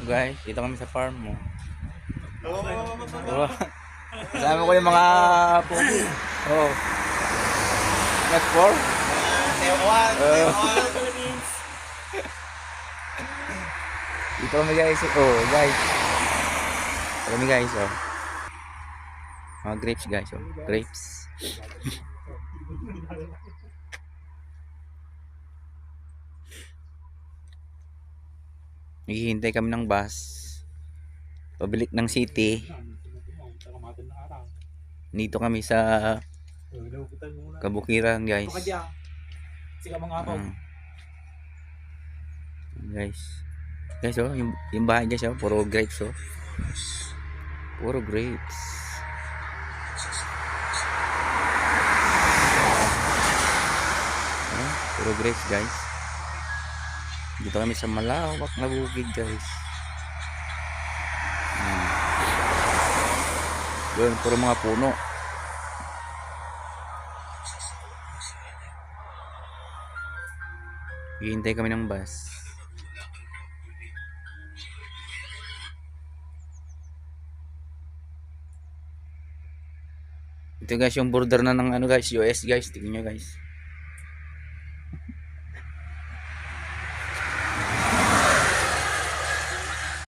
Guys, dito kami sa farm mo. Oh. Kasama ko yung mga pogi. Oh. Next floor. Dito kami guys. Oh, guys. Dito kami guys, oh. Mga grapes guys, oh. Grapes. Naghihintay kami ng bus. Pabalik ng city. Dito kami sa Kabukiran guys. Guys. Guys, oh, yung bahay guys, oh, puro grapes, oh. Puro grapes. Oh, puro grapes guys. Dito kami sa malawak na bukid guys. Doon, puro mga puno. Hihintay kami ng bus. Ito guys yung border na ng ano guys, US guys. Tingnan nyo guys.